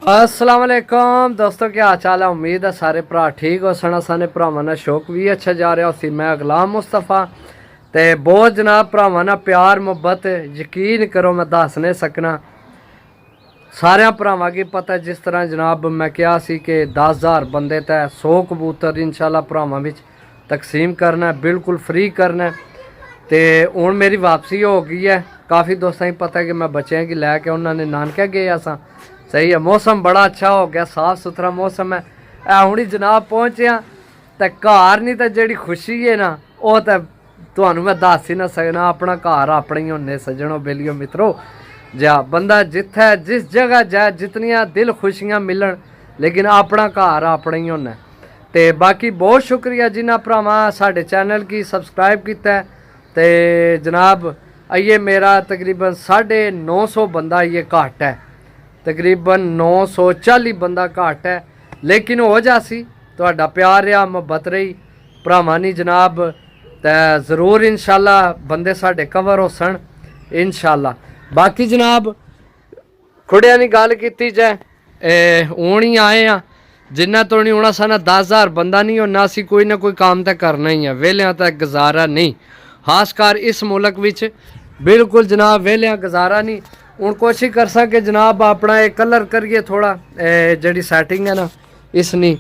अस्सलाम वालेकुम दोस्तों, क्या हाल चाल है। उम्मीद है सारे भरा ठीक हो सन। सारे भरावां दा शौक भी अच्छा जा रहा उसी। मैं गुलाम मुस्तफा ते बहुत जनाब भरावां दा प्यार मुहब्बत यकीन करो मैं दस नहीं सकना। सारे भरावां की पता है जिस तरह जनाब मैं कहा सी कि 10,000 बंदे तै 100 कबूतर इंशाल्लाह भरावां विच तकसीम करना है, बिल्कुल फ्री करना है। तो हुण मेरी वापसी हो गई है। काफ़ी दोस्तों की पता है कि मैं बच्चों की लैके उन्होंने नानके गए असा। सही है, मौसम बड़ा अच्छा हो गया, साफ सुथरा मौसम है। हुणी जनाब पहुँचे तो घर नहीं तो जी खुशी है ना वो तो तुहानू मैं दस ही ना सकना। अपना घर अपने ही होने सज्जनों बेलियो मित्रों। जा बंदा जिथे जिस जगह जाए जितनियां दिल खुशियां मिलन लेकिन अपना घर अपने ही होना। तो बाकी बहुत शुक्रिया जिन्होंने भरावां साढ़े चैनल की सबसक्राइब किया है। तो जनाब आइए मेरा तकरीबन 950 बंदा ये घट है, तकरीबन 940 बंदा घट है, लेकिन हो जासी तुहाडा प्यार रहा मुहब्बत रही भरावां नी जनाब। तो जरूर इंशाल्लाह बंदे साढ़े कवर हो सन इंशाल्लाह। बाकी जनाब खुड़िया की गल की जाए हूँ ही आए हैं, जिन्ना तो नहीं होना साना 10,000 बंदा नहीं होना। असी कोई ना कोई काम तो करना ही है, वेलिया तो गुजारा नहीं। खासकर इस मुल्क विच बिल्कुल जनाब वेलिया गुजारा नहीं। हूँ कोशिश कर सके जनाब अपना एक कलर करिए थोड़ा जी सैटिंग है ना इसनी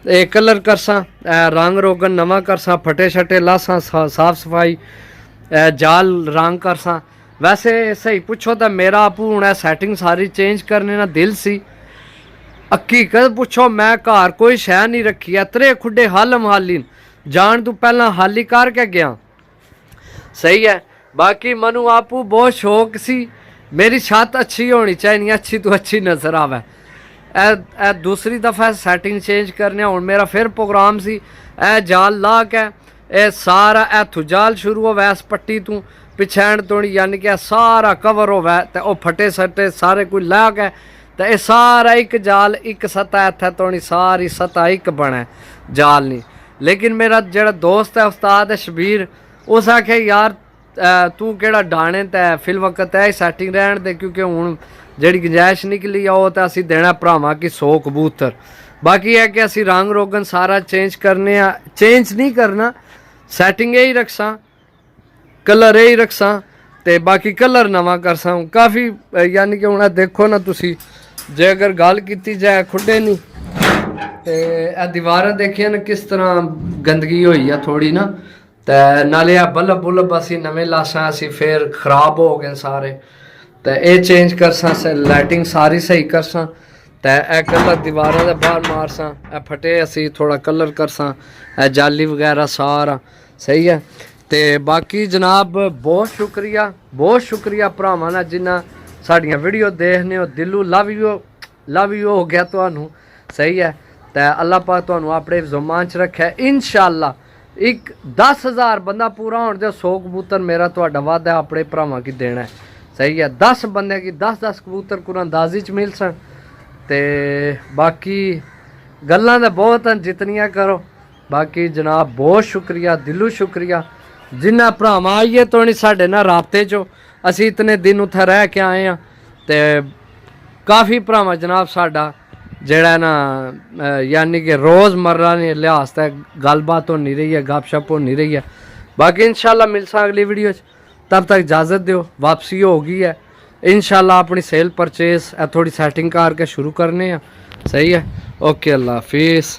एक कलर करसा, रंग रोगन नवा करसा, फटे शटे लासा, साफ सफाई जाल रंग करसा। वैसे सही पूछो तो मेरा आपू हूँ सैटिंग सारी चेंज करने ना दिल सी। हकीकत पूछो मैं घर कोई शह नहीं रखी है, त्रे खुडे हल महाली जान तू पहला हाली करके गया। सही है, बाकी मनु आपू बहुत शौक सी मेरी छत अच्छी होनी चाहिए, अच्छी तो अच्छी नज़र आवे। ए दूसरी दफ़ा सैटिंग चेंज करने हूँ मेरा फिर प्रोग्राम सी ए जाल ला के ए सारा इथों जाल शुरू होवे इस पट्टी तू पिछैण तो यानी कि सारा कवर होवे तो वह फटे सटे सारे कोई ला के तो यह सारा एक जाल एक सतह इत्थे तो सारी सतह एक बने जाल नहीं। लेकिन मेरा जो दोस्त है उस्ताद है शबीर उस आखे यार तू केड़ा डाने तै फिल वक्त है सैटिंग रहन दे, क्योंकि हूँ जी गुंजाइश निकली है वो तो असी देना भरावां की 100 कबूतर। बाकी है कि असी रंग रोगन सारा चेंज करने चेंज नहीं करना, सैटिंग यही रखसा कलर यही रखसा तो बाकी कलर नवा करसा। काफ़ी यानी कि हूँ देखो ना तुसी जे अगर गल की जाए खुडे नहीं तो दीवार देखिए ना किस तरह गंदगी हुई है थोड़ी ना। तो नाले बल्ब बुल्ब असी नवे लासा असी फिर खराब हो गए सारे। तो ये चेंज करसा लाइटिंग सारी सही करसा तो यह कलर दीवारों के बाहर मारसा ए फटे असी थोड़ा कलर करसा ए जाली वगैरह सारा सही है। तो बाकी जनाब बहुत शुक्रिया भरावां दा जिन्ना साड़ियाँ वीडियो देखने हो दिलों लव यू हो गया तुहानू। सही है, तो अल्लाह पाक तुहानू अपने ज़ुमान च रखे इंशाअल्लाह। एक 10,000 बंदा पूरा होने दे 100 कबूतर मेरा तुहाडा वादा है अपने भरावां की देना है। सही है, 10 बंदे की 10 कबूतर कुरानदाजी च मिल सन। तो बाकी गल्लां तो बहुत हैं जितनियां करो। बाकी जनाब बहुत शुक्रिया दिलों शुक्रिया जिन्ना भरावां आइए तो नहीं साढ़े ना राबते चो असी इतने दिन उत्थे रह के आए हैं। तो काफ़ी भरावां जनाब साडा जेड़ा ना यानी कि रोज़मर्रा ने लिहाज तक गलबात होनी रही है, गपशप होनी रही है। बाकी इंशाल्लाह मिलसा अगली वीडियो तब तक इजाज़त दो, वापसी हो गई है इंशाल्लाह। अपनी सेल परचेज थोड़ी सैटिंग करके शुरू करने हैं। सही है, ओके अल्लाह हाफिज़।